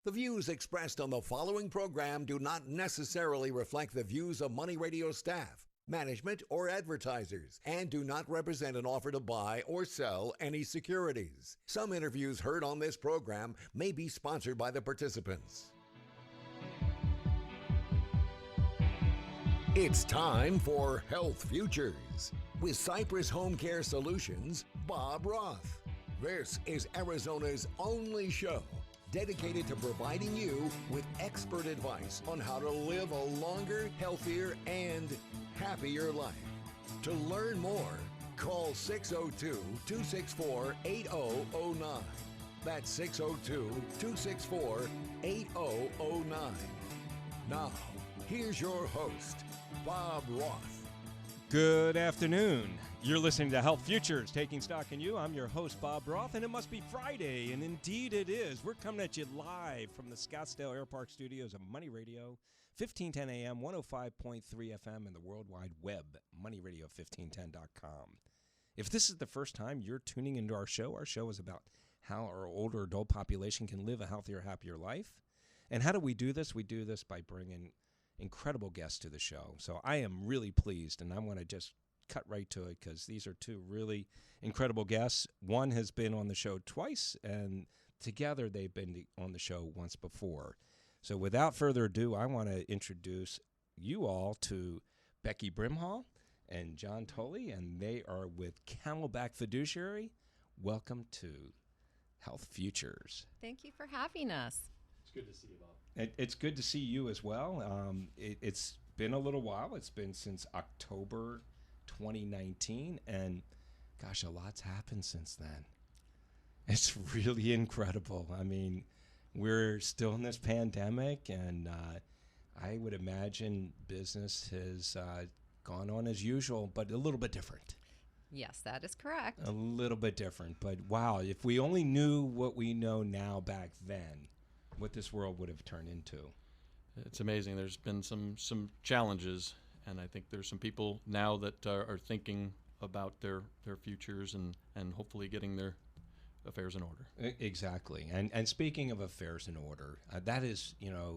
The views expressed on the following program do not necessarily reflect the views of Money Radio staff, management, or advertisers, and do not represent an offer to buy or sell any securities. Some interviews heard on this program may be sponsored by the participants. It's time for Health Futures with Cypress Home Care Solutions, Bob Roth. This is Arizona's only show dedicated to providing you with expert advice on how to live a longer, healthier, and happier life. To learn more, call 602-264-8009. That's 602-264-8009. Now, here's your host, Bob Roth. Good afternoon. You're listening to Health Futures, Taking Stock in You. I'm your host, Bob Roth, and it must be Friday, and indeed it is. We're coming at you live from the Scottsdale Air Park studios of Money Radio, 1510 AM, 105.3 FM, and the World Wide Web, moneyradio1510.com. If this is the first time you're tuning into our show is about how our older adult population can live a healthier, happier life. And how do we do this? We do this by bringing incredible guests to the show. So I am really pleased, and I want to just cut right to it because these are two really incredible guests. One has been on the show twice, and together they've been on the show once before. So without further ado, I want to introduce you all to Becky Brimhall and John Tully, and they are with Camelback Fiduciary. Welcome to Health Futures. Thank you for having us. It's good to see you, Bob. It's good to see you as well. It's been a little while. It's been since October 2019, and gosh, a lot's happened since then. It's really incredible. I mean, we're still in this pandemic, and I would imagine business has gone on as usual, but a little bit different. Yes, that is correct. A little bit different, but wow, if we only knew what we know now back then, what this world would have turned into. It's amazing. There's been some challenges, and I think there's some people now that are thinking about their futures and hopefully getting their affairs in order. Exactly. And speaking of affairs in order, that is,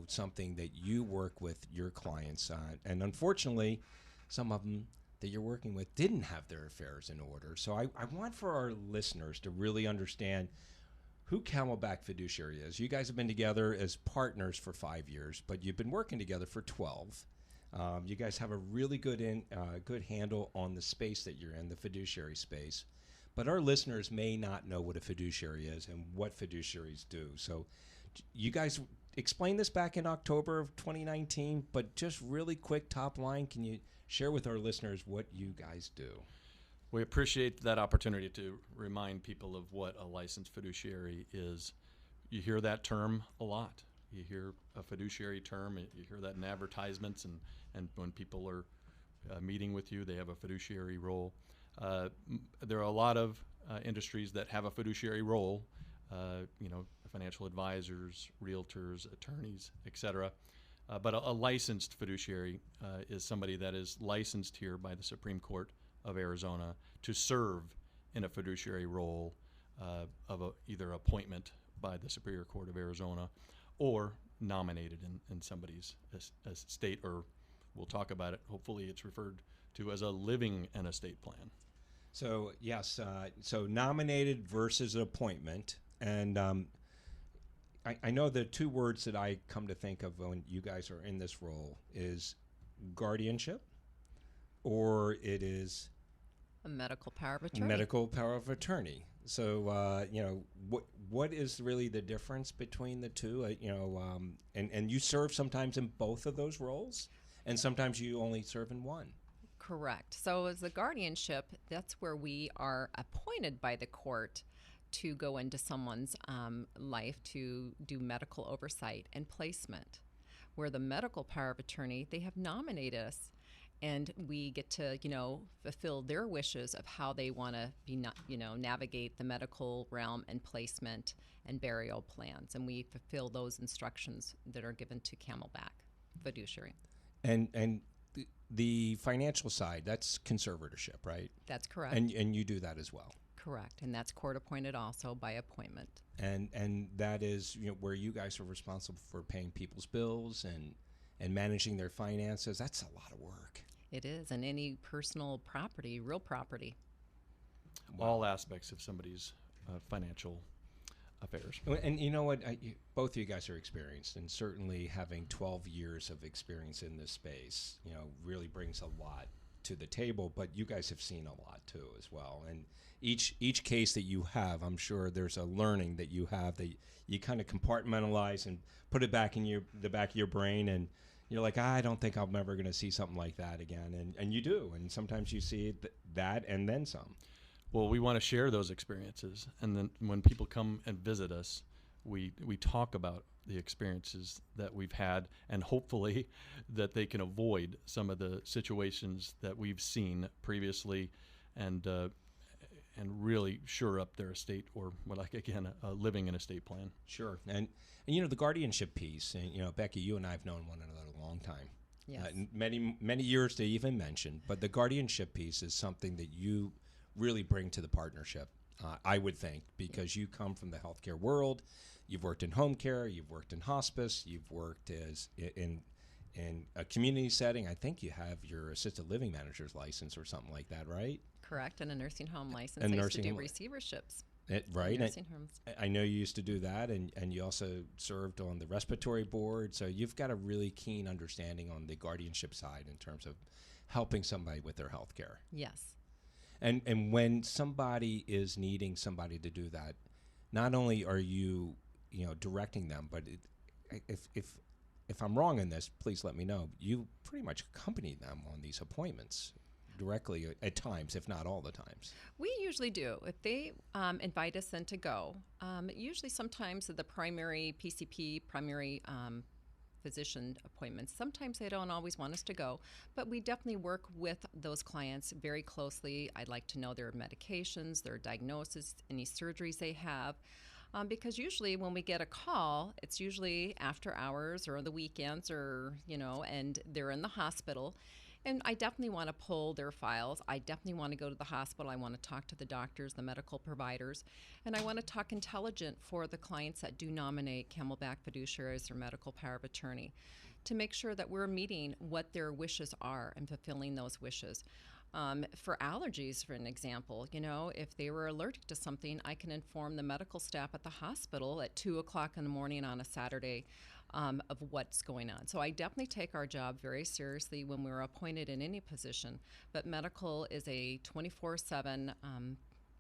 something that you work with your clients on. And unfortunately, some of them that you're working with didn't have their affairs in order. So I want for our listeners to really understand who Camelback Fiduciary is. You guys have been together as partners for 5 years, but you've been working together for 12. You guys have a really good handle on the space that you're in, the fiduciary space. But our listeners may not know what a fiduciary is and what fiduciaries do. So you guys explained this back in October of 2019, but just really quick top line, can you share with our listeners what you guys do? We appreciate that opportunity to remind people of what a licensed fiduciary is. You hear that term a lot. You hear a fiduciary term, you hear that in advertisements, and when people are meeting with you, they have a fiduciary role. There are a lot of industries that have a fiduciary role, financial advisors, realtors, attorneys, etc. But a licensed fiduciary is somebody that is licensed here by the Supreme Court of Arizona to serve in a fiduciary role of either appointment by the Superior Court of Arizona or nominated in somebody's estate, or we'll talk about it. Hopefully it's referred to as a living and estate plan. So yes, so nominated versus an appointment. And I know the two words that I come to think of when you guys are in this role is guardianship, or it is a medical power of attorney. Medical power of attorney. So, what is really the difference between the two? And you serve sometimes in both of those roles, and sometimes you only serve in one. Correct. So as the guardianship, that's where we are appointed by the court to go into someone's life to do medical oversight and placement. Where the medical power of attorney, they have nominated us, and we get to, fulfill their wishes of how they want to be, navigate the medical realm and placement and burial plans. And we fulfill those instructions that are given to Camelback Fiduciary. And the financial side, that's conservatorship, right? That's correct. And you do that as well. Correct. And that's court appointed also by appointment. and that is where you guys are responsible for paying people's bills and managing their finances. That's a lot of work. It is, and any personal property, real property. All aspects of somebody's financial affairs. And you know what? Both of you guys are experienced, and certainly having 12 years of experience in this space, really brings a lot to the table. But you guys have seen a lot too, as well. And each case that you have, I'm sure there's a learning that you have that you kind of compartmentalize and put it back in the back of your brain, and you're like, I don't think I'm ever going to see something like that again. And you do, and sometimes you see that and then some. Well, we want to share those experiences, and then when people come and visit us, we talk about the experiences that we've had, and hopefully that they can avoid some of the situations that we've seen previously, and really shore up their estate, or living in estate plan. Sure, and the guardianship piece, and Becky, you and I have known one another a long time. Yes. Many years to even mention, but the guardianship piece is something that you really bring to the partnership, I would think, because you come from the healthcare world. You've worked in home care, you've worked in hospice, you've worked as in a community setting. I think you have your assisted living manager's license or something like that, right? Correct, and a nursing home license. And I used to do nursing home receiverships. Right. Nursing homes. I know you used to do that, and you also served on the respiratory board. So you've got a really keen understanding on the guardianship side in terms of helping somebody with their health care. Yes. And when somebody is needing somebody to do that, not only are you directing them, but if I'm wrong in this, please let me know. You pretty much accompany them on these appointments directly at times, if not all the times. We usually do. If they invite us in to go, usually sometimes the primary PCP, physician appointments, sometimes they don't always want us to go, but we definitely work with those clients very closely. I'd like to know their medications, their diagnosis, any surgeries they have. Because usually when we get a call, it's usually after hours or on the weekends and they're in the hospital. And I definitely want to pull their files. I definitely want to go to the hospital. I want to talk to the doctors, the medical providers, and I want to talk intelligent for the clients that do nominate Camelback Fiduciary as their medical power of attorney, to make sure that we're meeting what their wishes are and fulfilling those wishes. For allergies, for an example, if they were allergic to something, I can inform the medical staff at the hospital at 2 o'clock in the morning on a Saturday of what's going on. So I definitely take our job very seriously when we're appointed in any position, but medical is a 24/7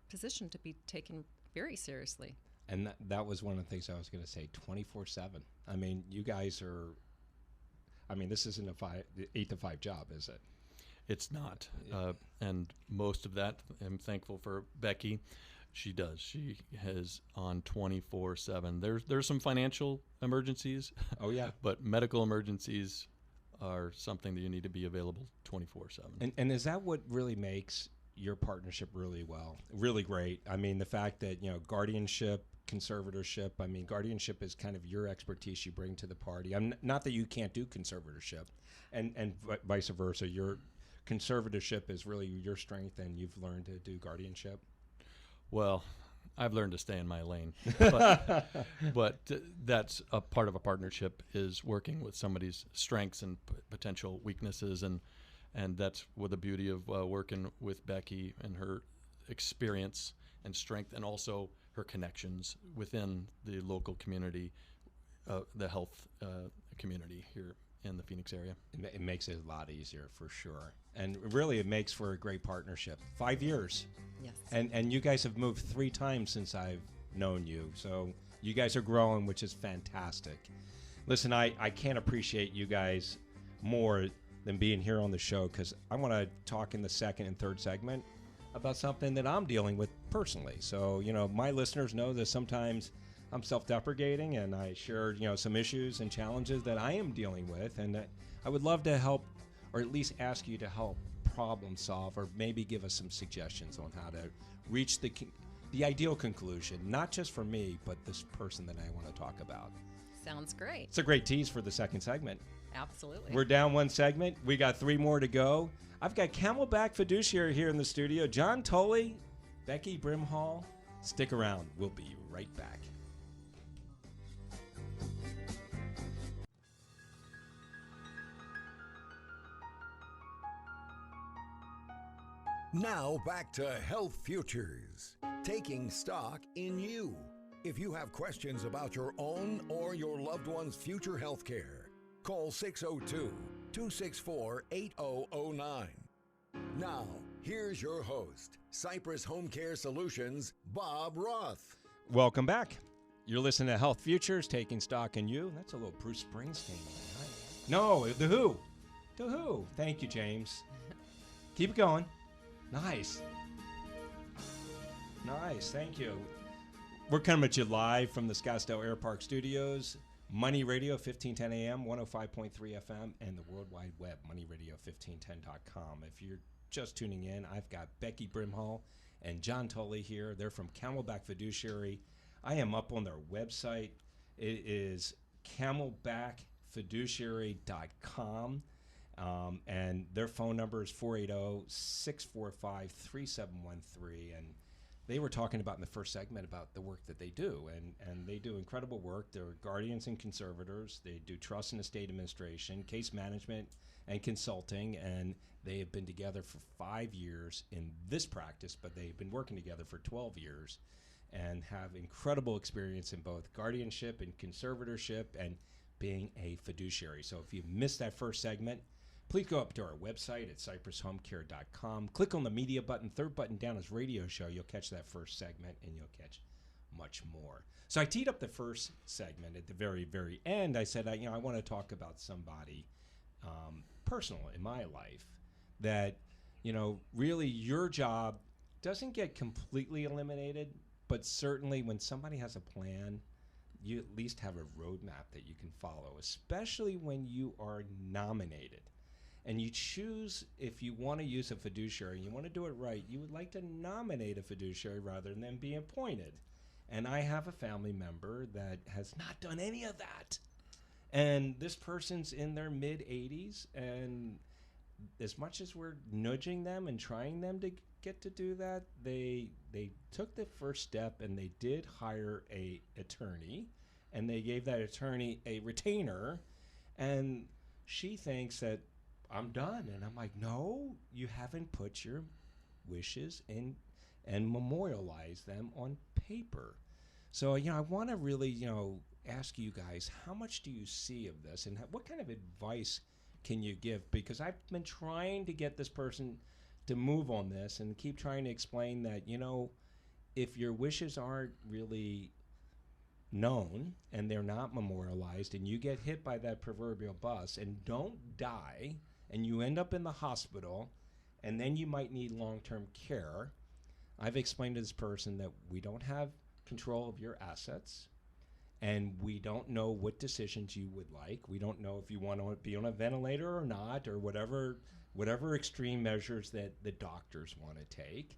position to be taken very seriously. And that was one of the things I was going to say, 24/7. I mean, you guys are, this isn't a 8 to 5 job, is it? It's not. And most of that, I'm thankful for Becky. She does. She has on 24/7. There's some financial emergencies. Oh, yeah. But medical emergencies are something that you need to be available 24/7. And is that what really makes your partnership really great? I mean, the fact that, guardianship, conservatorship, guardianship is kind of your expertise you bring to the party. Not that you can't do conservatorship and vice versa. Your conservatorship is really your strength, and you've learned to do guardianship. Well, I've learned to stay in my lane, but that's a part of a partnership, is working with somebody's strengths and potential weaknesses, and that's what the beauty of working with Becky and her experience and strength, and also her connections within the local community, the health community here in the Phoenix area. It makes it a lot easier, for sure. And really, it makes for a great partnership. 5 years. Yes. And you guys have moved 3 times since I've known you. So you guys are growing, which is fantastic. Listen, I can't appreciate you guys more than being here on the show, because I want to talk in the second and third segment about something that I'm dealing with personally. So, my listeners know that sometimes I'm self-deprecating, and I share, some issues and challenges that I am dealing with, and that I would love to help, or at least ask you to help problem solve, or maybe give us some suggestions on how to reach the ideal conclusion, not just for me, but this person that I want to talk about. Sounds great. It's a great tease for the second segment. Absolutely. We're down 1 segment. We got 3 more to go. I've got Camelback Fiduciary here in the studio. John Tully, Becky Brimhall. Stick around. We'll be right back. Now back to Health Futures, taking stock in you. If you have questions about your own or your loved one's future health care, call 602-264-8009. Now, here's your host, Cypress Home Care Solutions, Bob Roth. Welcome back. You're listening to Health Futures, taking stock in you. That's a little Bruce Springsteen. No, The Who. The Who. Thank you, James. Keep it going. Nice. Nice. Thank you. We're coming at you live from the Scottsdale Air Park Studios. Money Radio, 1510 AM, 105.3 FM, and the World Wide Web, moneyradio1510.com. If you're just tuning in, I've got Becky Brimhall and John Tully here. They're from Camelback Fiduciary. I am up on their website. It is camelbackfiduciary.com. And their phone number is 480-645-3713. And they were talking about in the first segment about the work that they do. And they do incredible work. They're guardians and conservators. They do trust and estate administration, case management, and consulting. And they have been together for 5 years in this practice, but they've been working together for 12 years and have incredible experience in both guardianship and conservatorship and being a fiduciary. So if you missed that first segment, please go up to our website at cypresshomecare.com. Click on the media button. Third button down is radio show. You'll catch that first segment, and you'll catch much more. So I teed up the first segment at the very, very end. I said, I want to talk about somebody personal in my life that, really your job doesn't get completely eliminated, but certainly when somebody has a plan, you at least have a roadmap that you can follow, especially when you are nominated. And you choose, if you want to use a fiduciary, you want to do it right, you would like to nominate a fiduciary rather than be appointed. And I have a family member that has not done any of that. And this person's in their mid-80s, and as much as we're nudging them and trying them to get to do that, they took the first step, and they did hire a attorney, and they gave that attorney a retainer, and she thinks that I'm done. And I'm like, no, you haven't put your wishes in and memorialized them on paper. So, I want to really, ask you guys, how much do you see of this, and what kind of advice can you give? Because I've been trying to get this person to move on this and keep trying to explain that, if your wishes aren't really known and they're not memorialized and you get hit by that proverbial bus and don't die and you end up in the hospital and then you might need long-term care, I've explained to this person that we don't have control of your assets and we don't know what decisions you would like. We don't know if you want to be on a ventilator or not, or whatever extreme measures that the doctors want to take.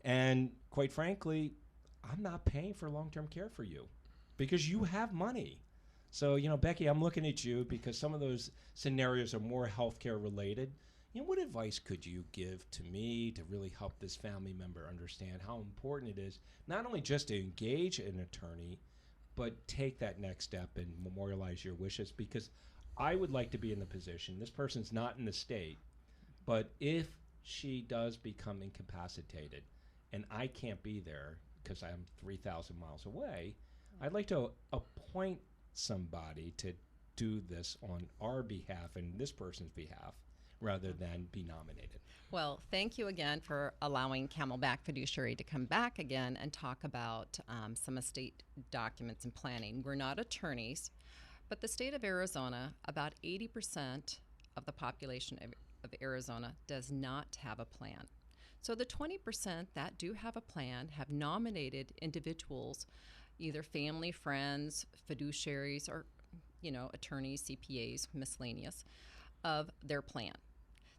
And quite frankly, I'm not paying for long-term care for you because you have money. So, Becky, I'm looking at you because some of those scenarios are more healthcare related. What advice could you give to me to really help this family member understand how important it is not only just to engage an attorney, but take that next step and memorialize your wishes? Because I would like to be in the position, this person's not in the state, but if she does become incapacitated and I can't be there because I'm 3,000 miles away, I'd like to appoint somebody to do this on our behalf and this person's behalf rather than be nominated. Well, thank you again for allowing Camelback Fiduciary to come back again and talk about some estate documents and planning. We're not attorneys, but the state of Arizona, about 80% of the population of Arizona does not have a plan. So the 20% that do have a plan have nominated individuals, either family, friends, fiduciaries, or attorneys, CPAs, miscellaneous, of their plan.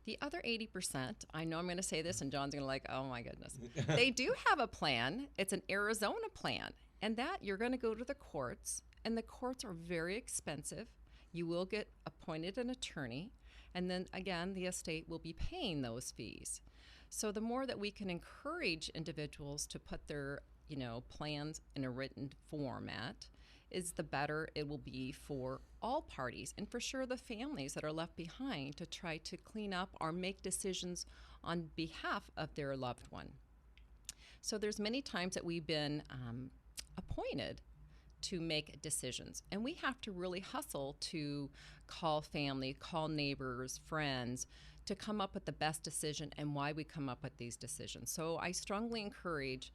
The other 80%, I know I'm going to say this and John's going to like, oh my goodness. They do have a plan. It's an Arizona plan. And that you're going to go to the courts, and the courts are very expensive. You will get appointed an attorney, and then again, the estate will be paying those fees. So the more that we can encourage individuals to put their plans in a written format is the better it will be for all parties, and for sure the families that are left behind, to try to clean up or make decisions on behalf of their loved one. So there's many times that we've been appointed to make decisions, and we have to really hustle to call family, call neighbors, friends, to come up with the best decision and why we come up with these decisions. So I strongly encourage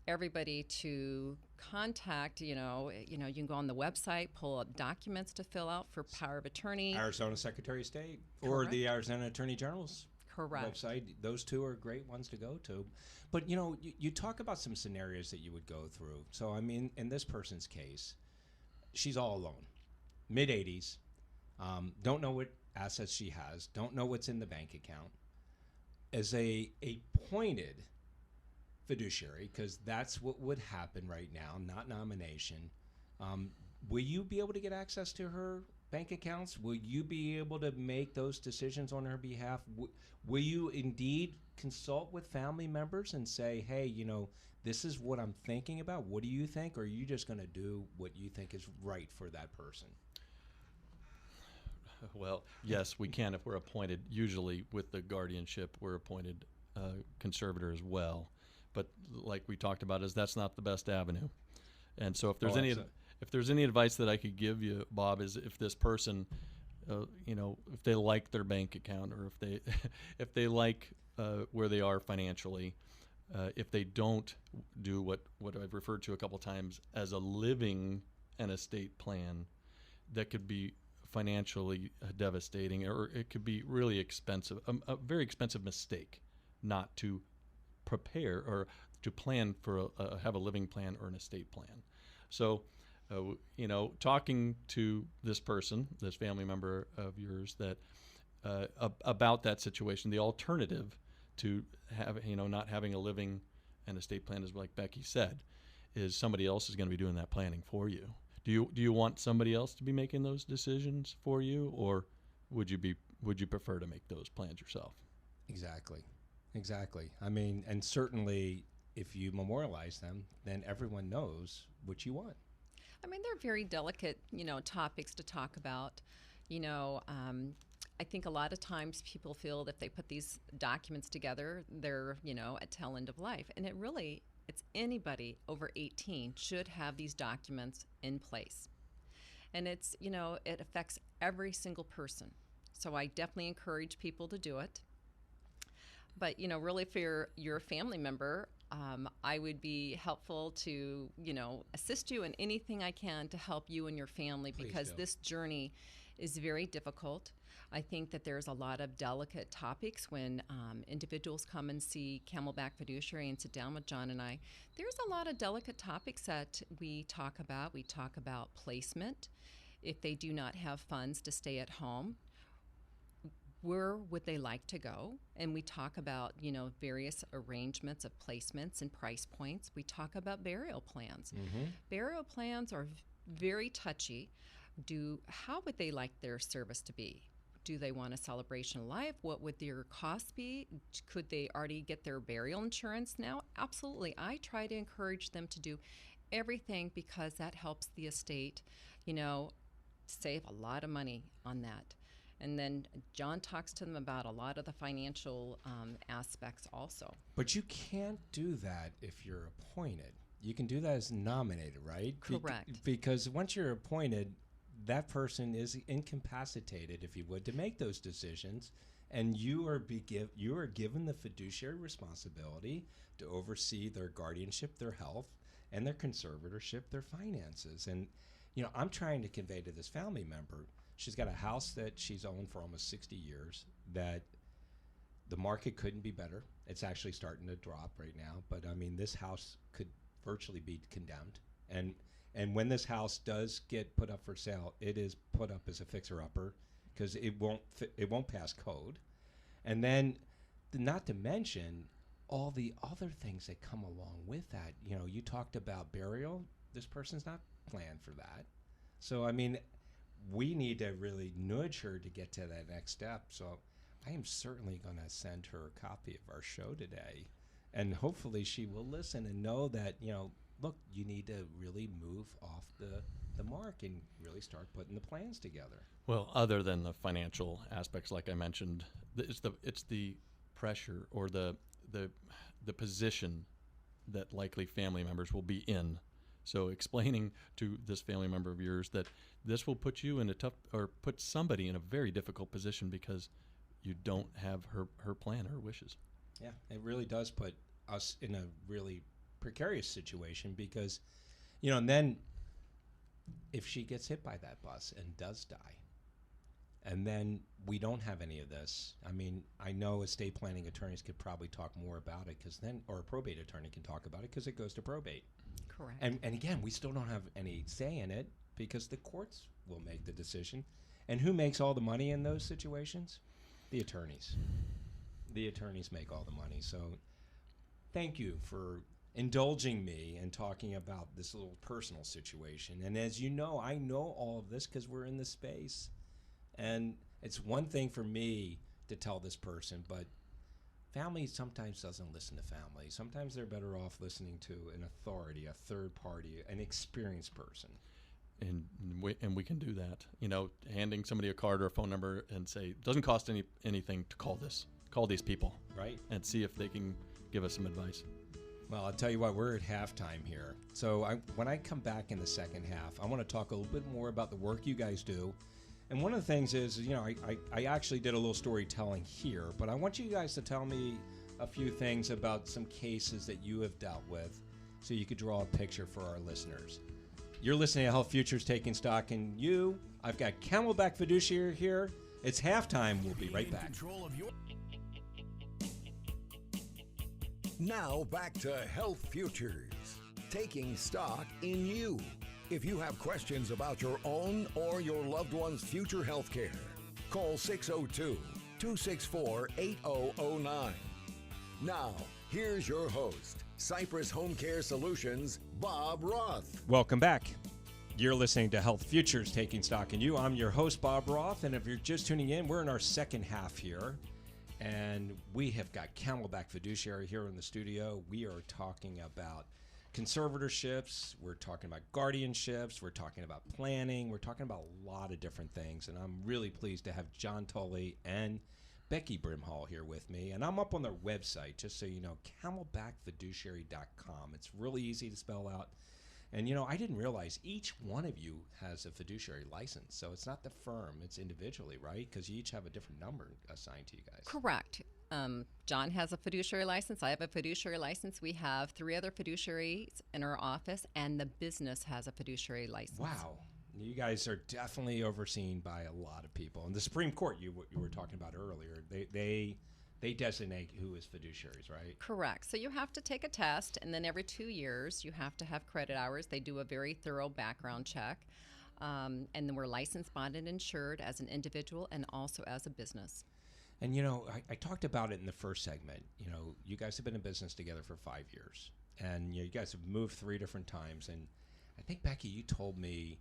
everybody to contact, you can go on the website, pull up documents to fill out for power of attorney. Arizona Secretary of State or the Arizona Attorney General's website. Those two are great ones to go to. But, you talk about some scenarios that you would go through. So, I mean, in this person's case, she's all alone, mid-80s, don't know what assets she has, don't know what's in the bank account. As a appointed fiduciary, because that's what would happen right now, not nomination, will you be able to get access to her bank accounts? Will you be able to make those decisions on her behalf? Will you indeed consult with family members and say, hey, this is what I'm thinking about. What do you think? Or are you just going to do what you think is right for that person? Well, yes, we can if we're appointed. Usually with the guardianship, we're appointed conservator as well. But like we talked about, that's not the best avenue. And so if there's any advice that I could give you, Bob, is if this person, if they like their bank account, or if they like where they are financially, if they don't do what I've referred to a couple times as a living and estate plan, that could be financially devastating, or it could be really expensive, a very expensive mistake not to prepare or to plan for have a living plan or an estate plan. So, talking to this person, this family member of yours, that about that situation, the alternative to not having a living and estate plan, is like Becky said, is somebody else is going to be doing that planning for you. Do you want somebody else to be making those decisions for you, or would you prefer to make those plans yourself? Exactly. I mean, and certainly if you memorialize them, then everyone knows what you want. I mean, they're very delicate, topics to talk about. I think a lot of times people feel that if they put these documents together, they're, at tail end of life. And it's anybody over 18 should have these documents in place. And it's, it affects every single person. So I definitely encourage people to do it. But, really for your family member, I would be helpful to, assist you in anything I can to help you and your family, because this journey is very difficult. I think that there's a lot of delicate topics when individuals come and see Camelback Fiduciary and sit down with John and I. There's a lot of delicate topics that we talk about. We talk about placement. If they do not have funds to stay at home, where would they like to go? And we talk about, various arrangements of placements and price points. We talk about burial plans. Mm-hmm. Burial plans are very touchy. How would they like their service to be? Do they want a celebration of life? What would their costs be? Could they already get their burial insurance now? Absolutely. I try to encourage them to do everything, because that helps the estate, save a lot of money on that. And then John talks to them about a lot of the financial aspects also. But you can't do that if you're appointed. You can do that as nominated, right? Correct. Because once you're appointed, that person is incapacitated, if you would, to make those decisions, and you are given the fiduciary responsibility to oversee their guardianship, their health, and their conservatorship, their finances. And I'm trying to convey to this family member, she's got a house that she's owned for almost 60 years, that the market couldn't be better. It's actually starting to drop right now, but I mean, this house could virtually be condemned. And when this house does get put up for sale, it is put up as a fixer-upper, because it won't pass code. And then, not to mention all the other things that come along with that. You talked about burial. This person's not planned for that. So, I mean, we need to really nudge her to get to that next step. So I am certainly going to send her a copy of our show today. And hopefully she will listen and know that, look, you need to really move off the the mark and really start putting the plans together. Well, other than the financial aspects, like I mentioned, it's the pressure or the position that likely family members will be in. So explaining to this family member of yours that this will put you in a tough, or put somebody in a very difficult position because you don't have her plan, her wishes. Yeah, it really does put us in a really precarious situation because, and then if she gets hit by that bus and does die, and then we don't have any of this. I mean, I know estate planning attorneys could probably talk more about it or a probate attorney can talk about it because it goes to probate. Correct. And again, we still don't have any say in it because the courts will make the decision. And who makes all the money in those situations? The attorneys. The attorneys make all the money. So thank you for indulging me and talking about this little personal situation. And as you know, I know all of this because we're in the space. And it's one thing for me to tell this person, but family sometimes doesn't listen to family. Sometimes they're better off listening to an authority, a third party, an experienced person. And we can do that. Handing somebody a card or a phone number and say, it doesn't cost anything to call these people. Right. And see if they can give us some advice. Well, I'll tell you what, we're at halftime here. So when I come back in the second half, I want to talk a little bit more about the work you guys do. And one of the things is, I actually did a little storytelling here, but I want you guys to tell me a few things about some cases that you have dealt with so you could draw a picture for our listeners. You're listening to Health Futures Taking Stock in You. I've got Camelback Fiduciary here. It's halftime. We'll be right back. Now back to Health Futures, taking stock in you. If you have questions about your own or your loved one's future health care, call 602-264-8009. Now, here's your host, Cypress Home Care Solutions, Bob Roth. Welcome back. You're listening to Health Futures Taking Stock in You. I'm your host, Bob Roth, and if you're just tuning in, we're in our second half here, and we have got Camelback Fiduciary here in the studio. We are talking about conservatorships, we're talking about guardianships, we're talking about planning, we're talking about a lot of different things, and I'm really pleased to have John Tully and Becky Brimhall here with me, and I'm up on their website, just so you know, camelbackfiduciary.com. It's really easy to spell out, and I didn't realize each one of you has a fiduciary license, so it's not the firm, it's individually, right? Because you each have a different number assigned to you guys. Correct. John has a fiduciary license. I have a fiduciary license. We have 3 other fiduciaries in our office, and the business has a fiduciary license. Wow. You guys are definitely overseen by a lot of people. And the Supreme Court, you were talking about earlier, they designate who is fiduciaries, right? Correct. So you have to take a test, and then every 2 years you have to have credit hours. They do a very thorough background check. And then we're licensed, bonded, insured as an individual and also as a business. And, I talked about it in the first segment. You guys have been in business together for 5 years. And you guys have moved 3 different times. And I think, Becky, you told me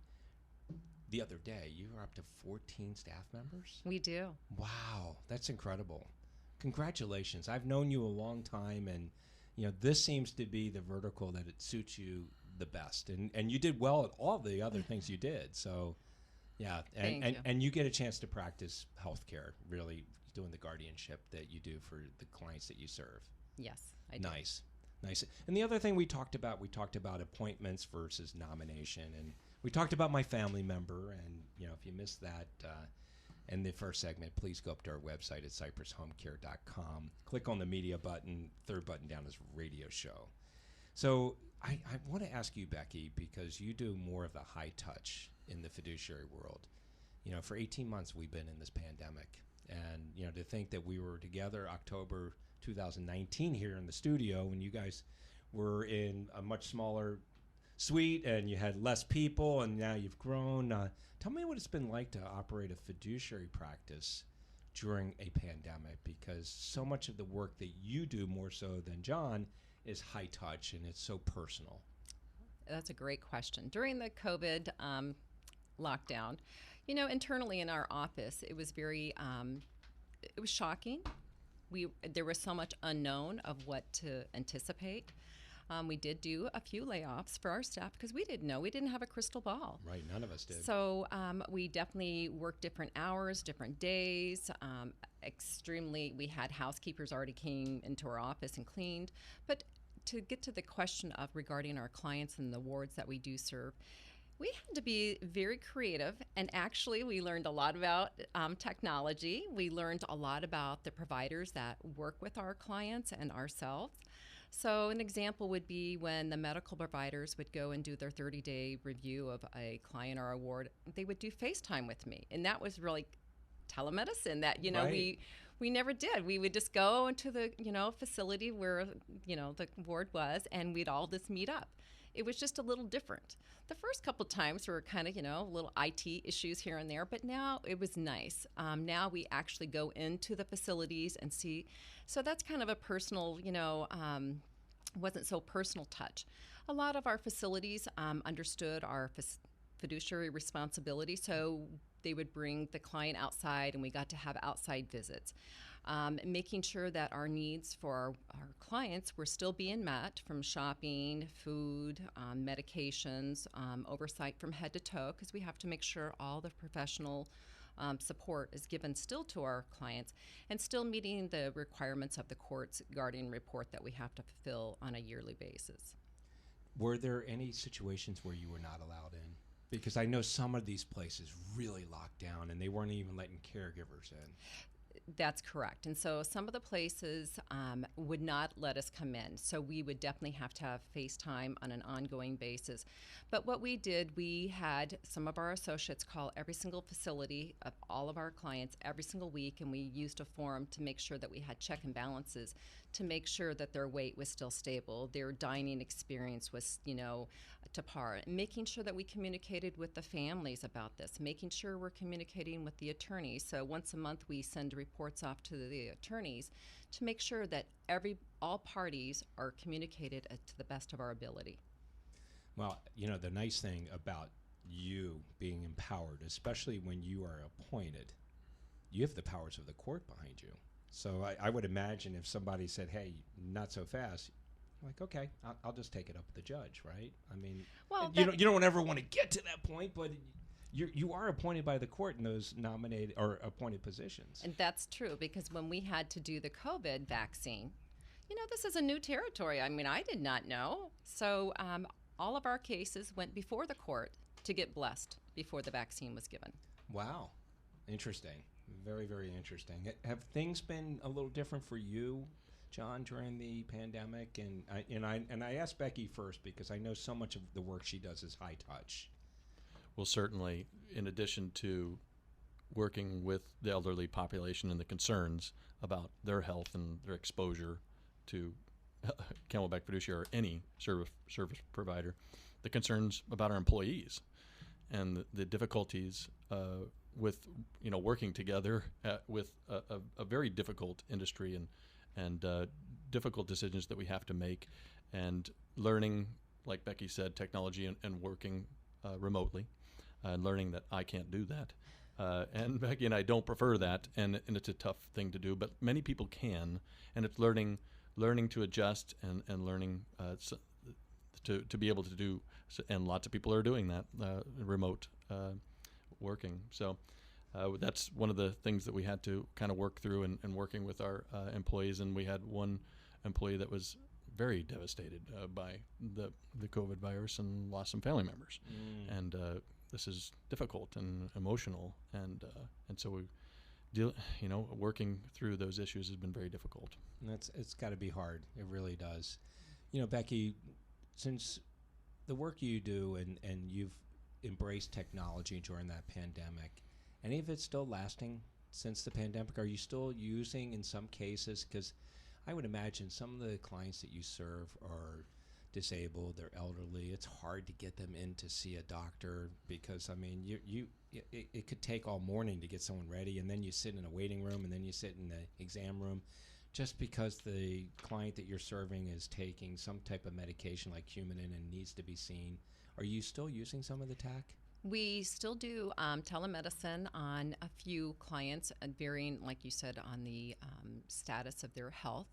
the other day you were up to 14 staff members? We do. Wow, that's incredible. Congratulations. I've known you a long time. And, this seems to be the vertical that it suits you the best. And you did well at all the other things you did. So, yeah. And you get a chance to practice healthcare, really doing the guardianship that you do for the clients that you serve. Yes, I do. Nice. And the other thing we talked about appointments versus nomination. And we talked about my family member. And, if you missed that in the first segment, please go up to our website at cypresshomecare.com. Click on the media button. Third button down is radio show. So I want to ask you, Becky, because you do more of the high touch in the fiduciary world. For 18 months, we've been in this pandemic. And, to think that we were together October 2019 here in the studio when you guys were in a much smaller suite and you had less people and now you've grown. Tell me what it's been like to operate a fiduciary practice during a pandemic, because so much of the work that you do, more so than John, is high touch and it's so personal. That's a great question. During the COVID lockdown, internally in our office, it was very, it was shocking. There was so much unknown of what to anticipate. We did do a few layoffs for our staff because we didn't know. We didn't have a crystal ball. Right, none of us did. So we definitely worked different hours, different days. We had housekeepers already came into our office and cleaned. But to get to the question of regarding our clients and the wards that we do serve, we had to be very creative, and actually we learned a lot about technology. We learned a lot about the providers that work with our clients and ourselves. So an example would be when the medical providers would go and do their 30-day review of a client or a ward, they would do FaceTime with me, and that was really telemedicine that, Right. we never did. We would just go into the, facility where, the ward was, and we'd all just meet up. It was just a little different. The first couple times were kind of, little IT issues here and there, but now it was nice. Now we actually go into the facilities and see. So that's kind of a personal, wasn't so personal touch. A lot of our facilities understood our fiduciary responsibility, so they would bring the client outside and we got to have outside visits. Making sure that our needs for our clients were still being met, from shopping, food, medications, oversight from head to toe, because we have to make sure all the professional support is given still to our clients, and still meeting the requirements of the court's guardian report that we have to fulfill on a yearly basis. Were there any situations where you were not allowed in? Because I know some of these places really locked down and they weren't even letting caregivers in. That's correct. And so some of the places would not let us come in. So we would definitely have to have FaceTime on an ongoing basis. But what we did, we had some of our associates call every single facility of all of our clients every single week, and we used a form to make sure that we had check and balances to make sure that their weight was still stable, their dining experience was, to par, and making sure that we communicated with the families about this, making sure we're communicating with the attorneys. So once a month we send reports off to the attorneys to make sure that all parties are communicated to the best of our ability. Well, the nice thing about you being empowered, especially when you are appointed, you have the powers of the court behind you. So I would imagine if somebody said, hey, not so fast, like, okay, I'll just take it up with the judge, right? I mean, Well, you don't ever want to get to that point, but you are appointed by the court in those nominated or appointed positions. And that's true, because when we had to do the COVID vaccine, this is a new territory. I mean, I did not know. So all of our cases went before the court to get blessed before the vaccine was given. Wow. Interesting. Very, very interesting. Have things been a little different for you, John, during the pandemic? And I asked Becky first because I know so much of the work she does is high touch. Well, certainly, in addition to working with the elderly population and the concerns about their health and their exposure to Camelback Fiduciary or any service provider, the concerns about our employees and the difficulties with working together with a very difficult industry and difficult decisions that we have to make, and learning, like Becky said, technology and working remotely, and learning that I can't do that. And Becky and I don't prefer that, and it's a tough thing to do, but many people can, and it's learning to adjust and learning to be able to do, and lots of people are doing that, remote working. So that's one of the things that we had to kind of work through and working with our employees. And we had one employee that was very devastated by the COVID virus and lost some family members. And this is difficult and emotional. And so we working through those issues has been very difficult. And it's got to be hard. It really does. Becky, since the work you do and you've embraced technology during that pandemic, any of it still lasting since the pandemic? Are you still using in some cases? Because I would imagine some of the clients that you serve are disabled, they're elderly. It's hard to get them in to see a doctor because, I mean, it could take all morning to get someone ready, and then you sit in a waiting room, and then you sit in the exam room. Just because the client that you're serving is taking some type of medication like Coumadin and needs to be seen, are you still using some of the tech? We still do telemedicine on a few clients, varying, like you said, on the status of their health.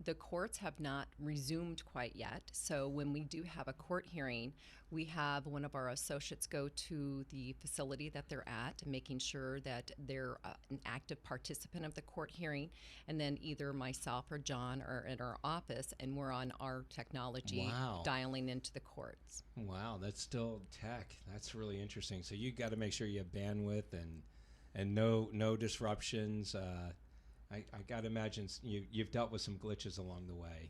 the courts have not resumed quite yet. So when we do have a court hearing, we have one of our associates go to the facility that they're at, making sure that they're an active participant of the court hearing. And then either myself or John are in our office, and we're on our technology Wow. dialing into the courts. Wow, that's still tech. That's really interesting. So you got to make sure you have bandwidth and no disruptions. I got to imagine you've dealt with some glitches along the way.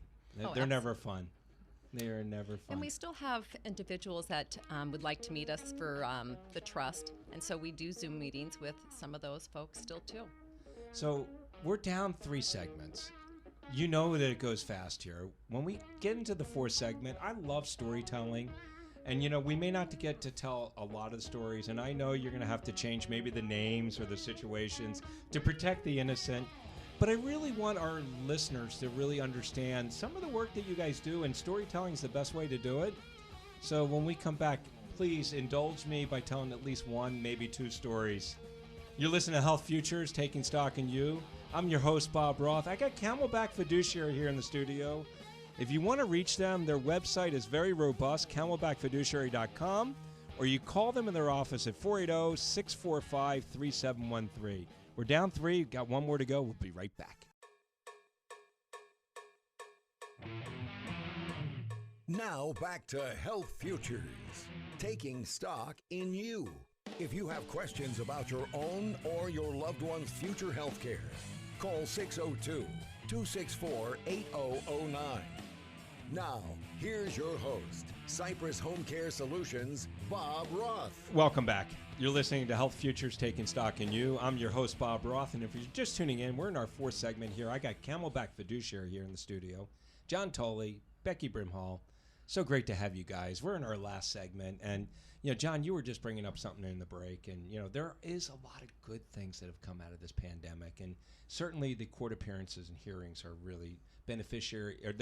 They're never fun. They are never fun. And we still have individuals that would like to meet us for the trust. And so we do Zoom meetings with some of those folks still too. So we're down 3 segments. You know that it goes fast here. When we get into the 4th segment, I love storytelling. And, we may not get to tell a lot of stories. And I know you're going to have to change maybe the names or the situations to protect the innocent. But I really want our listeners to really understand some of the work that you guys do, and storytelling is the best way to do it. So when we come back, please indulge me by telling at least 1, maybe 2 stories. You're listening to Health Futures, Taking Stock in You. I'm your host, Bob Roth. I got Camelback Fiduciary here in the studio. If you want to reach them, their website is very robust, camelbackfiduciary.com, or you call them in their office at 480-645-3713. We're down 3, got 1 more to go. We'll be right back. Now back to Health Futures, taking stock in you. If you have questions about your own or your loved one's future health care, call 602-264-8009. Now, here's your host, Cypress Home Care Solutions, Bob Roth. Welcome back. You're listening to Health Futures, Taking Stock in You. I'm your host, Bob Roth, and if you're just tuning in, we're in our 4th segment here. I got Camelback Fiduciary here in the studio, John Tully, Becky Brimhall. So great to have you guys. We're in our last segment, and John, you were just bringing up something in the break, and there is a lot of good things that have come out of this pandemic, and certainly the court appearances and hearings are really they're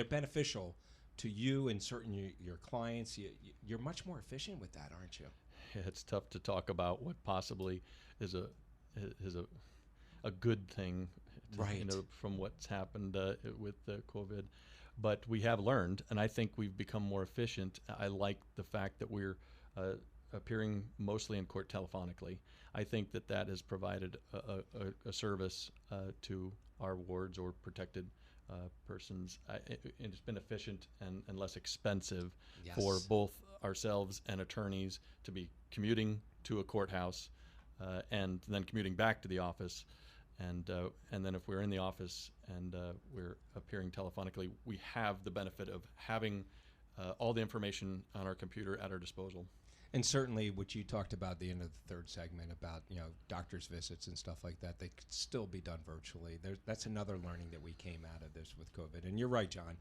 beneficial to you and certain your clients. You're much more efficient with that, aren't you? It's tough to talk about what possibly is a good thing, right? From what's happened with COVID, but we have learned, and I think we've become more efficient. I like the fact that we're appearing mostly in court telephonically. I think that has provided a service to our wards or protected persons. It's been efficient and less expensive for both ourselves and attorneys to be commuting to a courthouse and then commuting back to the office. And then if we're in the office and we're appearing telephonically, we have the benefit of having all the information on our computer at our disposal. And certainly what you talked about at the end of the 3rd segment about, doctor's visits and stuff like that, they could still be done virtually. That's another learning that we came out of this with COVID. And you're right, John.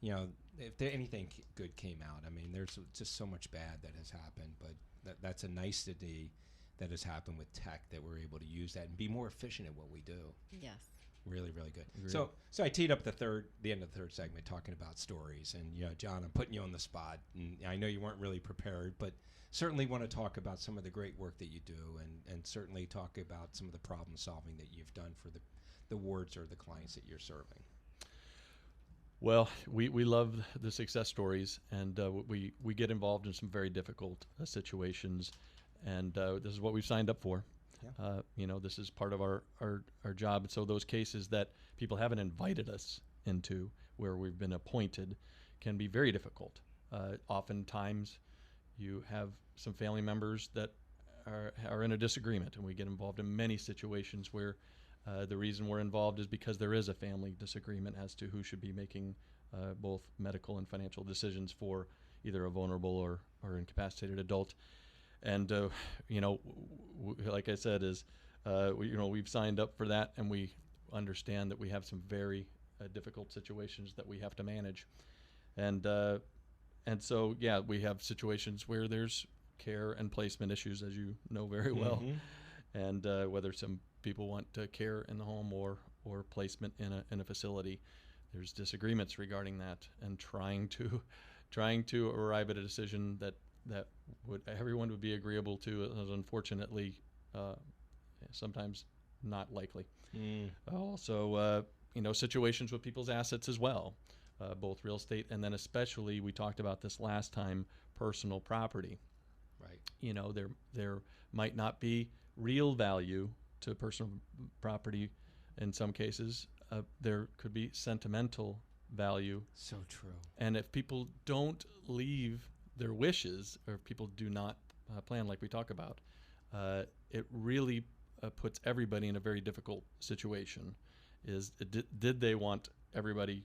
If anything good came out, I mean, there's just so much bad that has happened, but that's a nicety that has happened with tech, that we're able to use that and be more efficient at what we do. Yes. Really, really good. Agreed. So I teed up the end of the 3rd segment talking about stories, and John, I'm putting you on the spot, and I know you weren't really prepared, but certainly want to talk about some of the great work that you do, and certainly talk about some of the problem solving that you've done for the wards or the clients that you're serving. Well, we love the success stories, and we get involved in some very difficult situations, and this is what we've signed up for. Yeah. This is part of our job. And so those cases that people haven't invited us into, where we've been appointed, can be very difficult. Oftentimes, you have some family members that are in a disagreement, and we get involved in many situations where the reason we're involved is because there is a family disagreement as to who should be making both medical and financial decisions for either a vulnerable or incapacitated adult. And like I said, we've signed up for that, and we understand that we have some very difficult situations that we have to manage, and so we have situations where there's care and placement issues, as you know very well, and whether some people want care in the home or placement in a facility, there's disagreements regarding that, and trying to arrive at a decision that everyone would be agreeable to is unfortunately sometimes not likely. Also, situations with people's assets as well, both real estate and then especially, we talked about this last time, personal property. Right. There might not be real value to personal property in some cases. There could be sentimental value. So true. And if people don't leave their wishes, or if people do not plan like we talk about, it really puts everybody in a very difficult situation. Did they want everybody,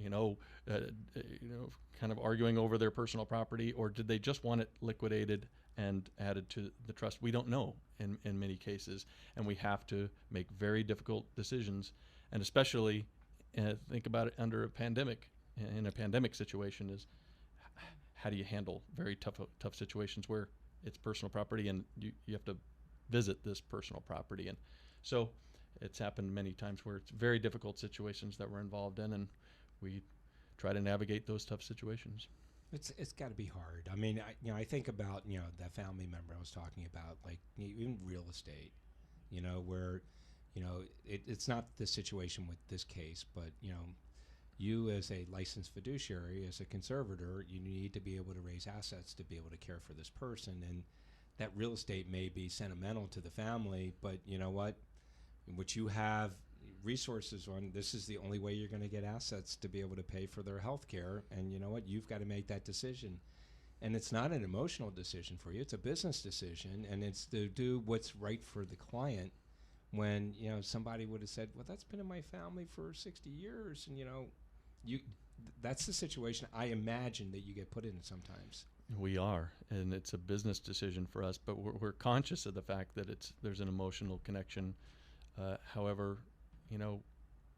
kind of arguing over their personal property, or did they just want it liquidated and added to the trust? We don't know in many cases, and we have to make very difficult decisions. And especially, think about it under a pandemic. In a pandemic situation, is how do you handle very tough situations where it's personal property and you have to visit this personal property? And so it's happened many times where it's very difficult situations that we're involved in, and we try to navigate those tough situations. It's got to be hard. I mean, I think about that family member I was talking about, like even real estate, where it's not the situation with this case, but you as a licensed fiduciary, as a conservator, you need to be able to raise assets to be able to care for this person, and that real estate may be sentimental to the family, but you know what you have resources on, this is the only way you're going to get assets to be able to pay for their health care, and you know what, you've got to make that decision. And it's not an emotional decision for you, it's a business decision, and it's to do what's right for the client. When somebody would have said, well, that's been in my family for 60 years, and that's the situation I imagine that you get put in sometimes. We are, and it's a business decision for us, but we're conscious of the fact that there's an emotional connection. However,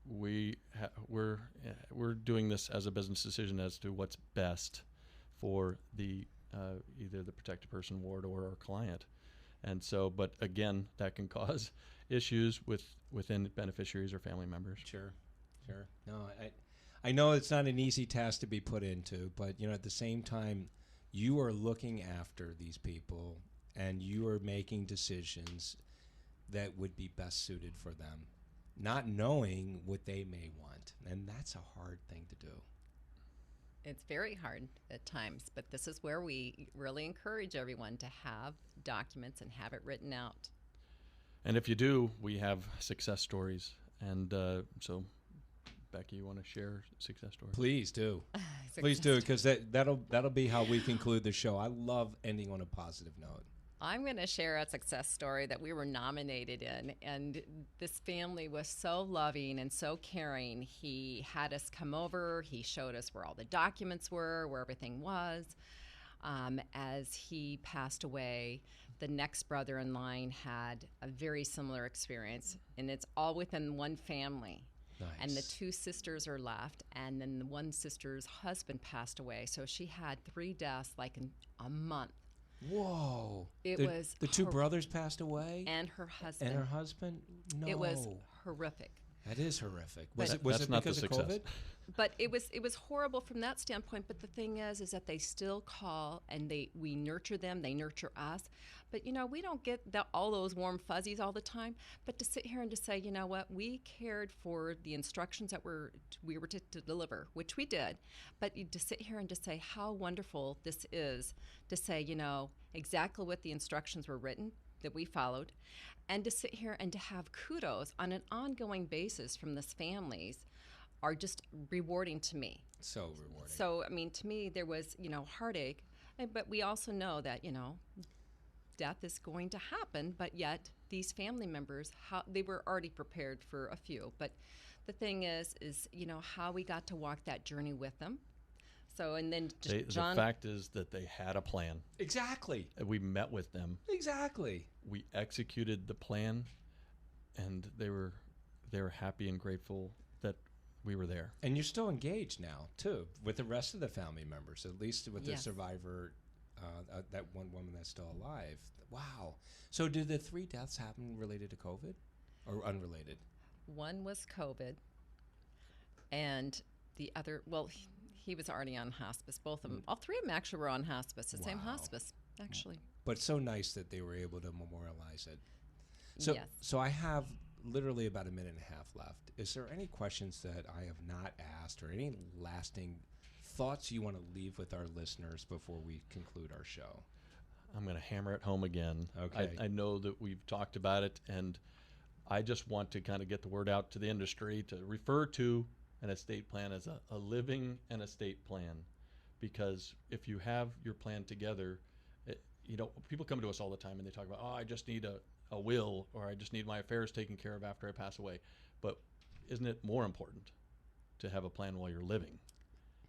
we're doing this as a business decision as to what's best for the either the protected person ward or our client. And so, but again, that can cause issues within beneficiaries or family members. Sure. No, I know it's not an easy task to be put into, but at the same time, you are looking after these people and you are making decisions that would be best suited for them, not knowing what they may want, and that's a hard thing to do. It's very hard at times, but this is where we really encourage everyone to have documents and have it written out. And if you do, we have success stories. And so, Becky, you want to share success stories? Please do. Please do, because that'll be how we conclude the show. I love ending on a positive note. I'm going to share a success story that we were nominated in, and this family was so loving and so caring. He had us come over. He showed us where all the documents were, where everything was. As he passed away, the next brother in line had a very similar experience, and it's all within one family. Nice. And the two sisters are left, and then the one sister's husband passed away. So she had 3 deaths like in a month. Whoa. The two brothers passed away? And her husband. And her husband? No. It was horrific. That is horrific. Was it because of COVID? But it was horrible from that standpoint. But the thing is that they still call, and we nurture them. They nurture us. But we don't get all those warm fuzzies all the time. But to sit here and to say, you know what, we cared for the instructions that we were to deliver, which we did. But to sit here and to say how wonderful this is, to say exactly what the instructions were written that we followed, and to sit here and to have kudos on an ongoing basis from this families are just rewarding to me. So rewarding. So, to me, there was, heartache, but we also know that, death is going to happen, but yet these family members, they were already prepared for a few. But the thing is, how we got to walk that journey with them. So, and then John. The fact is that they had a plan. Exactly. We met with them. Exactly. We executed the plan, and they were happy and grateful that we were there. And you're still engaged now, too, with the rest of the family members, at least with the survivor, that one woman that's still alive. Wow. So did the 3 deaths happen related to COVID or unrelated? One was COVID, and the other, he was already on hospice. Both of them, all 3 of them actually were on hospice, the same hospice, actually. But so nice that they were able to memorialize it. So, yes. So I have literally about a minute and a half left. Is there any questions that I have not asked or any lasting thoughts you want to leave with our listeners before we conclude our show? I'm going to hammer it home again. Okay. I know that we've talked about it, and I just want to kind of get the word out to the industry to refer to an estate plan as a living and estate plan. Because if you have your plan together, people come to us all the time and they talk about, I just need a will, or I just need my affairs taken care of after I pass away. But isn't it more important to have a plan while you're living?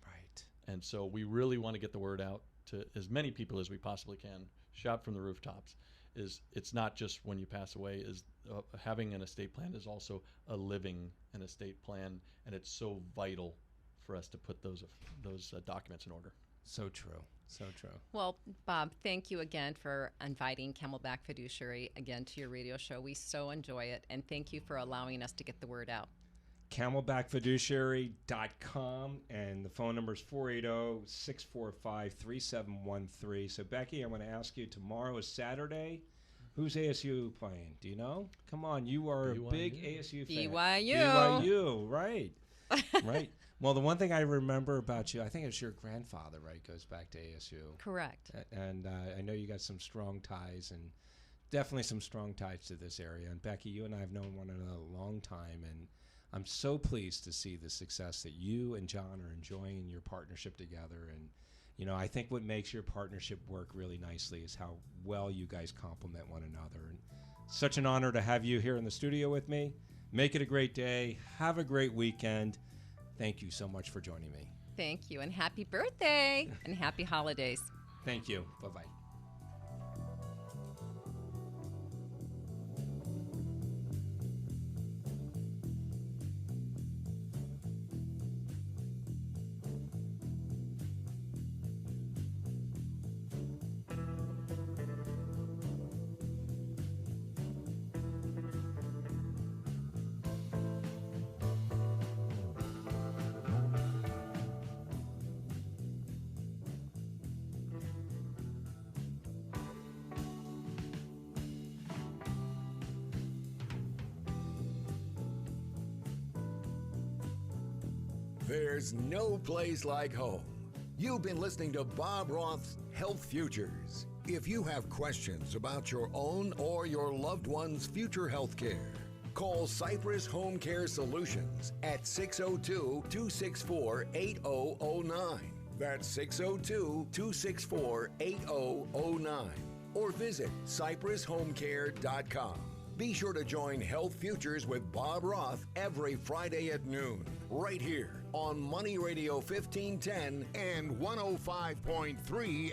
Right. And so we really want to get the word out to as many people as we possibly can. Shout from the rooftops. It's not just when you pass away. Having an estate plan is also a living an estate plan, and it's so vital for us to put those documents in order. So true. So true. Well, Bob, thank you again for inviting Camelback Fiduciary again to your radio show. We so enjoy it, and thank you for allowing us to get the word out. Camelbackfiduciary.com, and the phone number is 480-645-3713. So, Becky, I want to ask you, tomorrow is Saturday. Who's ASU playing? Do you know? Come on, you are a big ASU fan. BYU, right. Right. Well, the one thing I remember about you, I think it's your grandfather, right, goes back to ASU. Correct. And I know you got some strong ties, and definitely some strong ties to this area. And Becky, you and I have known one another a long time, and I'm so pleased to see the success that you and John are enjoying in your partnership together. And, I think what makes your partnership work really nicely is how well you guys complement one another. And such an honor to have you here in the studio with me. Make it a great day. Have a great weekend. Thank you so much for joining me. Thank you, and happy birthday and happy holidays. Thank you. Bye-bye. There's no place like home. You've been listening to Bob Roth's Health Futures. If you have questions about your own or your loved one's future health care, call Cypress Home Care Solutions at 602-264-8009. That's 602-264-8009. Or visit cypresshomecare.com. Be sure to join Health Futures with Bob Roth every Friday at noon, right here on Money Radio 1510 and 105.3